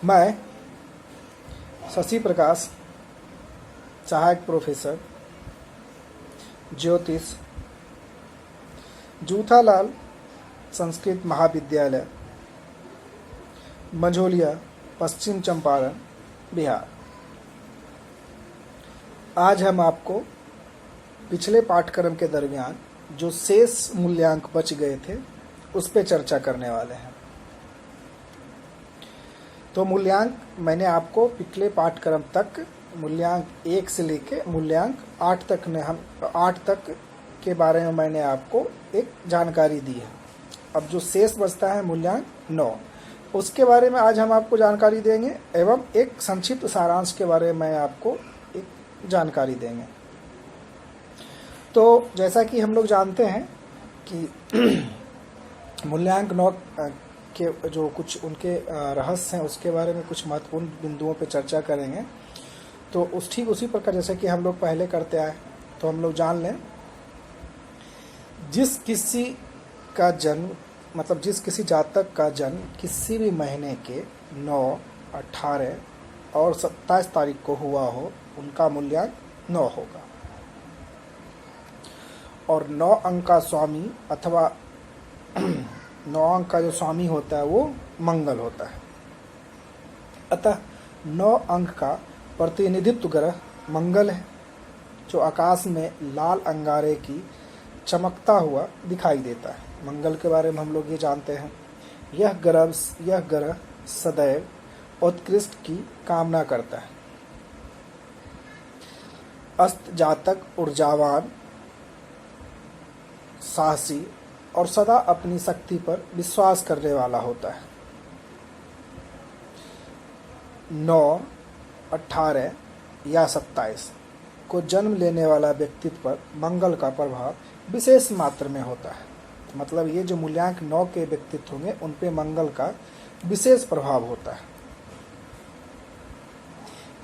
मैं शशि प्रकाश, सहायक प्रोफेसर ज्योतिष, जूथालाल संस्कृत महाविद्यालय, मंझोलिया, पश्चिम चंपारण, बिहार। आज हम आपको पिछले पाठ्यक्रम के दरमियान जो शेष मूल्यांक बच गए थे उस पर चर्चा करने वाले हैं। तो मूल्यांक मैंने आपको पिछले पाठ्यक्रम तक मूल्यांक 1 से लेके मूल्यांक 8 तक के बारे में मैंने आपको एक जानकारी दी है। अब जो शेष बचता है मूल्यांक 9, उसके बारे में आज हम आपको जानकारी देंगे एवं एक संक्षिप्त सारांश के बारे में आपको एक जानकारी देंगे। तो जैसा कि हम लोग जानते हैं कि मूल्यांक 9 के जो कुछ उनके रहस्य हैं उसके बारे में कुछ महत्वपूर्ण बिंदुओं पर चर्चा करेंगे। तो उसी प्रकार जैसे कि हम लोग पहले करते आए, तो हम लोग जान लें, जिस किसी जातक का जन्म किसी भी महीने के 9, 18 और 27 तारीख को हुआ हो, उनका मूल्यांक 9 होगा। और 9 अंक का स्वामी अथवा 9 अंक का जो स्वामी होता है वो मंगल होता है। अतः 9 अंक का प्रतिनिधित्व ग्रह मंगल है, जो आकाश में लाल अंगारे की चमकता हुआ दिखाई देता है। मंगल के बारे में हम लोग ये जानते हैं, यह ग्रह सदैव उत्कृष्ट की कामना करता है। अस्त जातक ऊर्जावान, साहसी और सदा अपनी शक्ति पर विश्वास करने वाला होता है। 9, 18 या 27 को जन्म लेने वाला व्यक्तित्व पर मंगल का प्रभाव विशेष मात्रा में होता है। मतलब ये जो मूल्यांक 9 के व्यक्तित्व होंगे उन पे मंगल का विशेष प्रभाव होता है।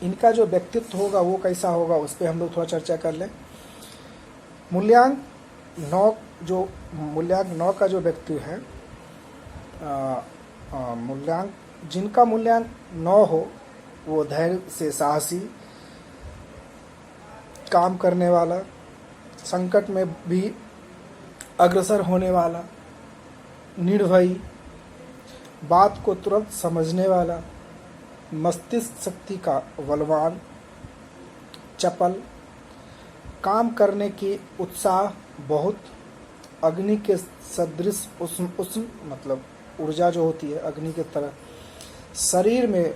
इनका जो व्यक्तित्व होगा वो कैसा होगा उस पर हम लोग थोड़ा चर्चा कर लें। मूल्यांक 9 का जो व्यक्ति है, जिनका मूल्यांक 9 हो वो धैर्य से साहसी, काम करने वाला, संकट में भी अग्रसर होने वाला, निर्भयी, बात को तुरंत समझने वाला, मस्तिष्क शक्ति का बलवान, चपल, काम करने की उत्साह बहुत, अग्नि के सदृश उष्ण मतलब ऊर्जा जो होती है अग्नि की तरह, शरीर में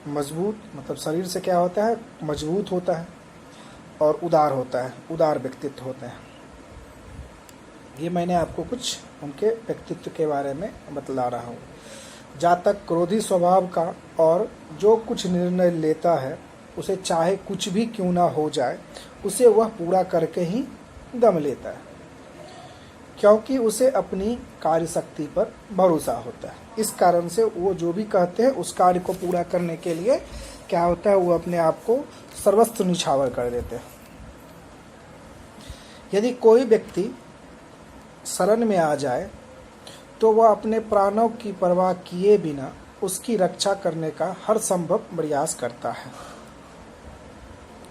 मजबूत, मतलब शरीर से क्या होता है, मजबूत होता है, और उदार होता है, उदार व्यक्तित्व होते हैं। ये मैंने आपको कुछ उनके व्यक्तित्व के बारे में बतला रहा हूँ। जातक क्रोधी स्वभाव का और जो कुछ निर्णय लेता है उसे चाहे कुछ भी क्यों ना हो जाए उसे वह पूरा करके ही दम लेता है, क्योंकि उसे अपनी कार्यशक्ति पर भरोसा होता है। इस कारण से वो जो भी कहते हैं उस कार्य को पूरा करने के लिए क्या होता है, वो अपने आप को सर्वस्व निछावर कर देते हैं। यदि कोई व्यक्ति शरण में आ जाए तो वह अपने प्राणों की परवाह किए बिना उसकी रक्षा करने का हर संभव प्रयास करता है।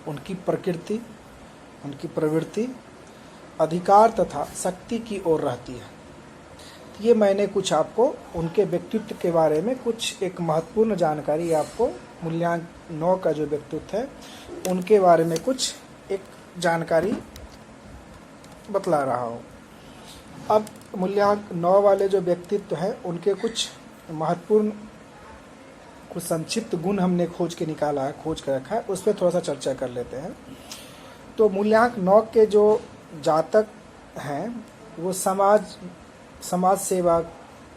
उनकी प्रवृत्ति अधिकार तथा शक्ति की ओर रहती है। ये मैंने कुछ आपको उनके व्यक्तित्व के बारे में कुछ एक महत्वपूर्ण जानकारी आपको मूल्यांक 9 का जो व्यक्तित्व है उनके बारे में कुछ एक जानकारी बतला रहा हूँ। अब मूल्यांक 9 वाले जो व्यक्तित्व हैं उनके कुछ महत्वपूर्ण कुछ संक्षिप्त गुण हमने खोज के रखा है, उस पर थोड़ा सा चर्चा कर लेते हैं। तो मूल्यांक 9 के जो जातक हैं वो समाज सेवा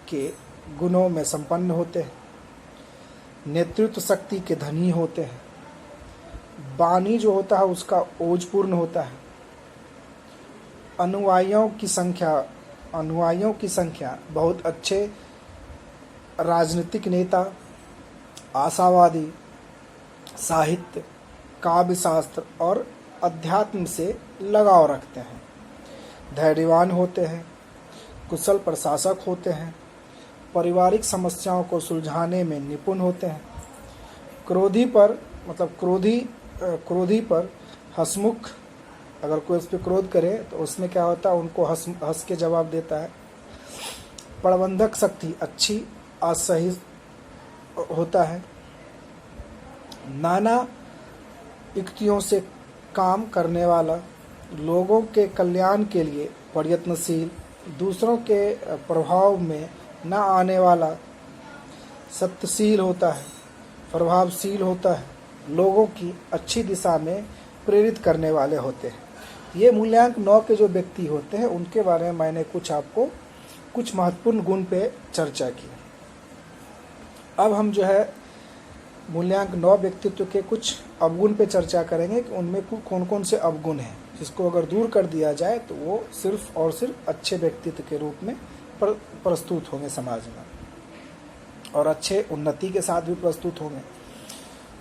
के गुणों में संपन्न होते हैं, नेतृत्व शक्ति के धनी होते हैं, वाणी जो होता है उसका ओजपूर्ण होता है, अनुयायियों की संख्या बहुत अच्छे, राजनीतिक नेता, आशावादी, साहित्य, काव्य शास्त्र और अध्यात्म से लगाव रखते हैं, धैर्यवान होते हैं, कुशल प्रशासक होते हैं, पारिवारिक समस्याओं को सुलझाने में निपुण होते हैं, क्रोधी पर मतलब क्रोधी पर हंसमुख, अगर कोई उस पर क्रोध करे तो उसमें क्या होता है, उनको हंस के जवाब देता है। प्रबंधक शक्ति अच्छी असही होता है। नाना युक्तियों से काम करने वाला, लोगों के कल्याण के लिए प्रयत्नशील, दूसरों के प्रभाव में न आने वाला, सत्यशील होता है, प्रभावशील होता है, लोगों की अच्छी दिशा में प्रेरित करने वाले होते हैं। ये मूल्यांक 9 के जो व्यक्ति होते हैं उनके बारे में मैंने आपको कुछ महत्वपूर्ण गुण पे चर्चा की। अब हम जो है मूल्यांक 9 व्यक्तित्व के कुछ अवगुण पे चर्चा करेंगे कि उनमें कौन कौन से अवगुण हैं जिसको अगर दूर कर दिया जाए तो वो सिर्फ और सिर्फ अच्छे व्यक्तित्व के रूप में प्रस्तुत होंगे समाज में, और अच्छे उन्नति के साथ भी प्रस्तुत होंगे।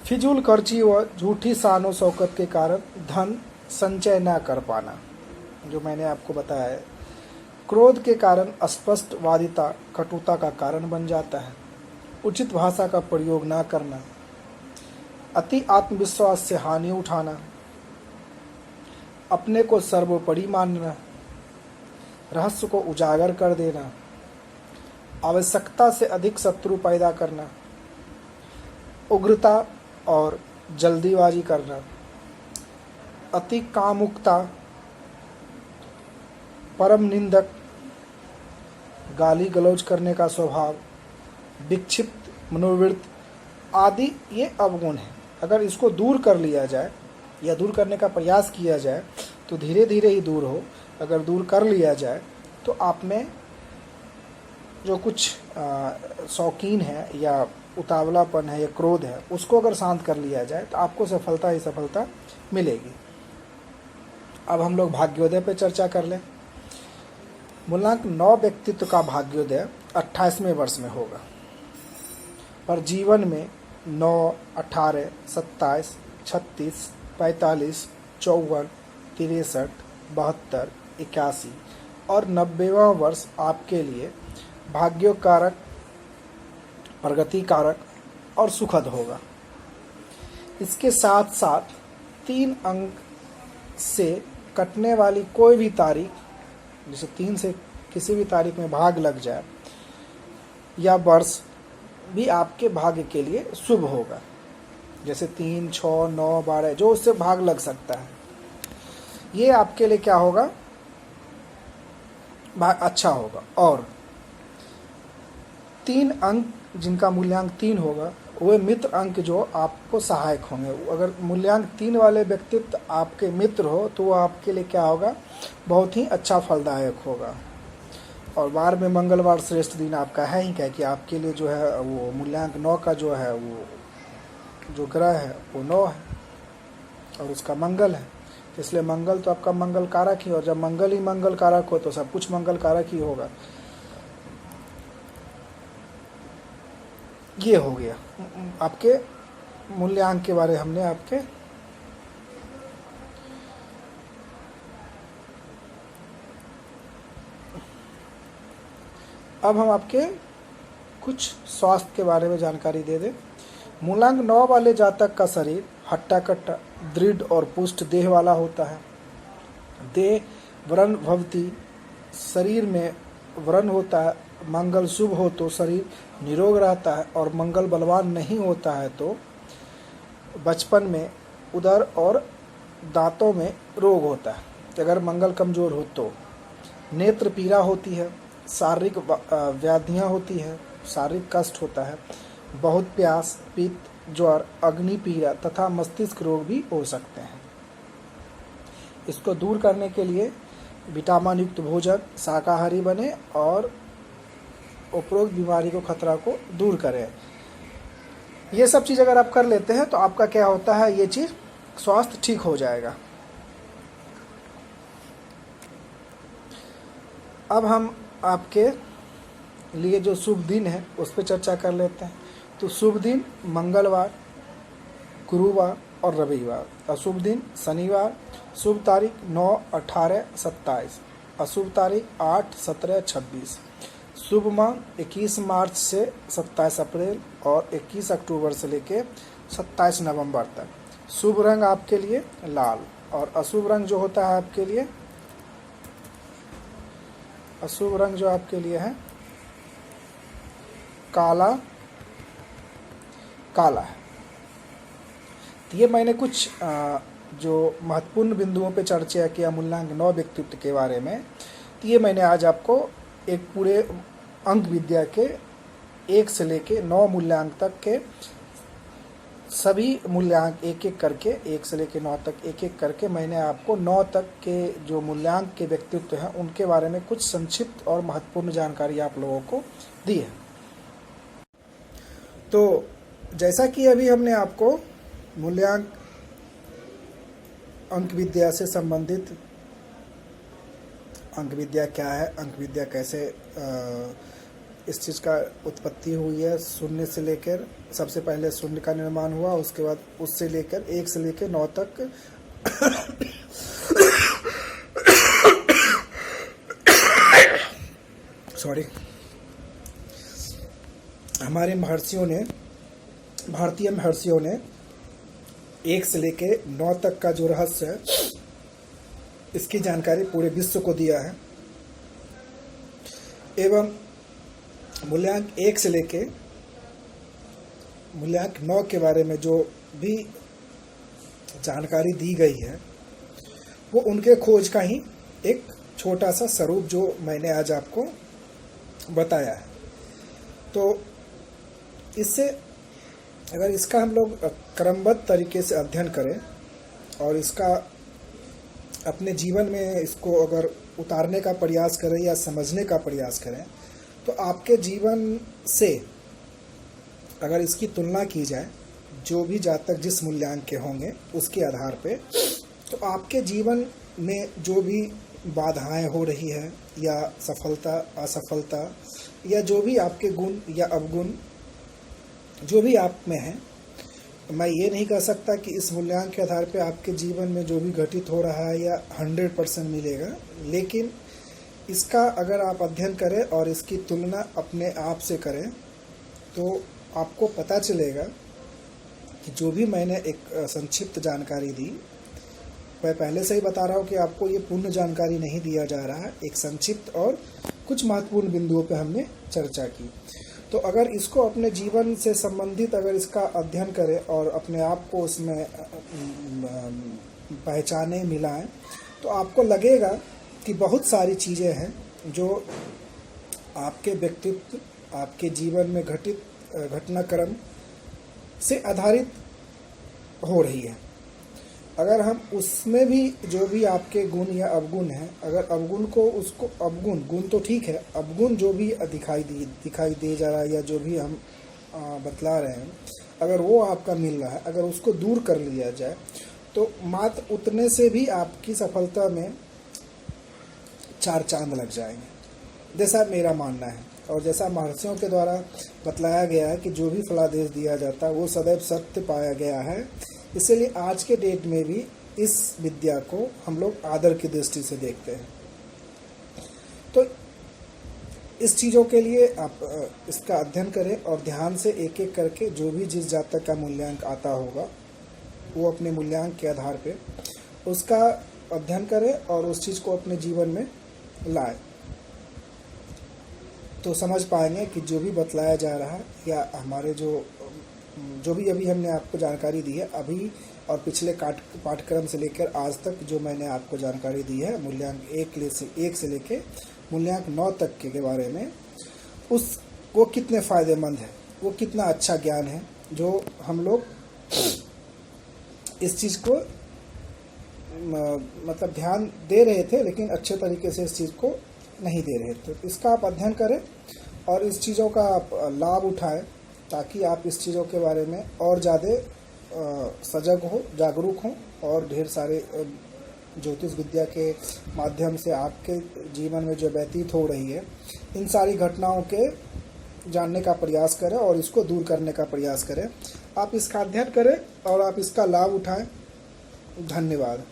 फिजूल खर्ची व झूठी शानो शौकत के कारण धन संचय न कर पाना, जो मैंने आपको बताया है। क्रोध के कारण अस्पष्टवादिता कटुता का कारण बन जाता है। उचित भाषा का प्रयोग न करना, अति आत्मविश्वास से हानि उठाना, अपने को सर्वोपरि मानना, रहस्य को उजागर कर देना, आवश्यकता से अधिक शत्रु पैदा करना, उग्रता और जल्दीबाजी करना, अति कामुकता, परम निंदक, गाली गलौज करने का स्वभाव, विक्षिप्त मनोवृत्ति आदि ये अवगुण हैं। अगर इसको दूर कर लिया जाए या दूर करने का प्रयास किया जाए तो धीरे धीरे ही दूर हो। अगर दूर कर लिया जाए तो आप में जो कुछ शौकीन है या उतावलापन है या क्रोध है उसको अगर शांत कर लिया जाए तो आपको सफलता ही सफलता मिलेगी। अब हम लोग भाग्योदय पे चर्चा कर लें। मूल्यांक 9 व्यक्तित्व का भाग्योदय 28वें वर्ष में होगा, पर जीवन में 9, 18, 27, 36, 45, 54, 63, 72, 81 और 90वां वर्ष आपके लिए भाग्यकारक, प्रगतिकारक और सुखद होगा। इसके साथ साथ 3 अंक से कटने वाली कोई भी तारीख, जैसे 3 से किसी भी तारीख में भाग लग जाए या वर्ष भी आपके भाग्य के लिए शुभ होगा। जैसे 3, 6, 9, 12 जो उससे भाग लग सकता है, ये आपके लिए क्या होगा, अच्छा होगा। और 3 अंक जिनका मूल्यांक 3 होगा वे मित्र अंक जो आपको सहायक होंगे। अगर मूल्यांक 3 वाले व्यक्तित्व आपके मित्र हो तो वो आपके लिए क्या होगा, बहुत ही अच्छा फलदायक होगा। और वार में मंगलवार श्रेष्ठ दिन आपका है ही क्या कि आपके लिए जो है वो मूल्यांक 9 का जो है वो जो ग्रह है वो 9 है और उसका मंगल है, इसलिए मंगल तो आपका मंगल कारक ही, और जब मंगल ही मंगल कारक हो तो सब कुछ मंगल कारक ही होगा। ये हो गया आपके मूल्यांक के बारे हमने आपके अब हम आपके कुछ स्वास्थ्य के बारे में जानकारी दे दें। मूलांक 9 वाले जातक का शरीर हट्टा कट्टा, दृढ़ और पुष्ट देह वाला होता है। देह व्रण भवती, शरीर में व्रण होता है। मंगल शुभ हो तो शरीर निरोग रहता है, और मंगल बलवान नहीं होता है तो बचपन में उदर और दांतों में रोग होता है। अगर मंगल कमजोर हो तो नेत्र पीड़ा होती है, शारीरिक व्याधियाँ होती है, शारीरिक कष्ट होता है, बहुत प्यास, पित्त, ज्वर, अग्नि पीड़ा तथा मस्तिष्क रोग भी हो सकते हैं। इसको दूर करने के लिए विटामिन युक्त भोजन, शाकाहारी बने और उपरोक्त बीमारी को खतरा को दूर करें। ये सब चीज़ अगर आप कर लेते हैं तो आपका क्या होता है, ये चीज़ स्वास्थ्य ठीक हो जाएगा। अब हम आपके लिए जो शुभ दिन है उस पर चर्चा कर लेते हैं। तो शुभ दिन मंगलवार, गुरुवार और रविवार। अशुभ दिन शनिवार। शुभ तारीख 9, 18, 27। अशुभ तारीख 8, 17, 26। शुभ माह 21 मार्च से 27 अप्रैल। और 21 अक्टूबर से लेके 27 नवंबर तक। शुभ रंग आपके लिए लाल, और अशुभ रंग जो होता है आपके लिए, अशुभ रंग जो आपके लिए है काला, काला है। तो ये मैंने कुछ जो महत्वपूर्ण बिंदुओं पे चर्चा किया मूल्यांक 9 व्यक्तित्व के बारे में, तो ये मैंने आज आपको एक पूरे अंक विद्या के 1 से लेके 9 मूल्यांक तक के सभी मूल्यांक एक एक करके, 1 से लेके 9 तक एक एक करके मैंने आपको 9 तक के जो मूल्यांक के व्यक्तित्व हैं उनके बारे में कुछ संक्षिप्त और महत्वपूर्ण जानकारी आप लोगों को दी है। तो जैसा कि अभी हमने आपको मूल्यांक अंक विद्या से संबंधित, अंक विद्या क्या है, अंक विद्या कैसे इस चीज़ का उत्पत्ति हुई है, शून्य से लेकर, सबसे पहले शून्य का निर्माण हुआ, उसके बाद उससे लेकर 1 से लेकर 9 तक सॉरी, हमारे महर्षियों ने, भारतीय महर्षियों ने 1 से लेके 9 तक का जो रहस्य है इसकी जानकारी पूरे विश्व को दिया है। एवं मूल्यांक 1 से लेके मूल्यांक 9 के बारे में जो भी जानकारी दी गई है वो उनके खोज का ही एक छोटा सा स्वरूप जो मैंने आज आपको बताया है। तो इससे अगर इसका हम लोग क्रमबद्ध तरीके से अध्ययन करें और इसका अपने जीवन में इसको अगर उतारने का प्रयास करें या समझने का प्रयास करें, तो आपके जीवन से अगर इसकी तुलना की जाए जो भी जातक जिस मूल्यांक के होंगे उसके आधार पे, तो आपके जीवन में जो भी बाधाएं हो रही है या सफलता असफलता या जो भी आपके गुण या अवगुण जो भी आप में है, मैं ये नहीं कह सकता कि इस मूल्यांक के आधार पे आपके जीवन में जो भी घटित हो रहा है या 100% मिलेगा, लेकिन इसका अगर आप अध्ययन करें और इसकी तुलना अपने आप से करें तो आपको पता चलेगा कि जो भी मैंने एक संक्षिप्त जानकारी दी, मैं पहले से ही बता रहा हूँ कि आपको ये पूर्ण जानकारी नहीं दिया जा रहा है, एक संक्षिप्त और कुछ महत्वपूर्ण बिंदुओं पे हमने चर्चा की। तो अगर इसको अपने जीवन से संबंधित अगर इसका अध्ययन करें और अपने आप को उसमें पहचाने मिलाएं, तो आपको लगेगा कि बहुत सारी चीज़ें हैं जो आपके व्यक्तित्व, आपके जीवन में घटित घटनाक्रम से आधारित हो रही है। अगर हम उसमें भी जो भी आपके गुण या अवगुण हैं, अगर अवगुण को उसको अवगुण, गुण तो ठीक है, अवगुण जो भी दिखाई दे जा रहा है या जो भी हम बतला रहे हैं, अगर वो आपका मिल रहा है, अगर उसको दूर कर लिया जाए तो मात्र उतने से भी आपकी सफलता में 4 चांद लग जाएंगे, जैसा मेरा मानना है। और जैसा महर्षियों के द्वारा बतलाया गया है कि जो भी फलादेश दिया जाता है वो सदैव सत्य पाया गया है, इसलिए आज के डेट में भी इस विद्या को हम लोग आदर की दृष्टि से देखते हैं। तो इस चीज़ों के लिए आप इसका अध्ययन करें और ध्यान से एक एक करके जो भी जिस जातक का मूल्यांक आता होगा वो अपने मूल्यांक के आधार पे उसका अध्ययन करें और उस चीज़ को अपने जीवन में लाए, तो समझ पाएंगे कि जो भी बतलाया जा रहा है या हमारे जो भी अभी हमने आपको जानकारी दी है अभी और पिछले पाठ्यक्रम से लेकर आज तक जो मैंने आपको जानकारी दी है मूल्यांक 1 से लेकर मूल्यांक 9 तक के बारे में, वो कितने फ़ायदेमंद है, वो कितना अच्छा ज्ञान है जो हम लोग इस चीज़ को मतलब ध्यान दे रहे थे लेकिन अच्छे तरीके से इस चीज़ को नहीं दे रहे थे। इसका आप अध्ययन करें और इस चीज़ों का आप लाभ उठाएं ताकि आप इस चीज़ों के बारे में और ज़्यादा सजग हो, जागरूक हों और ढेर सारे ज्योतिष विद्या के माध्यम से आपके जीवन में जो व्यतीत हो रही है इन सारी घटनाओं के जानने का प्रयास करें और इसको दूर करने का प्रयास करें। आप इसका अध्ययन करें और आप इसका लाभ उठाएं। धन्यवाद।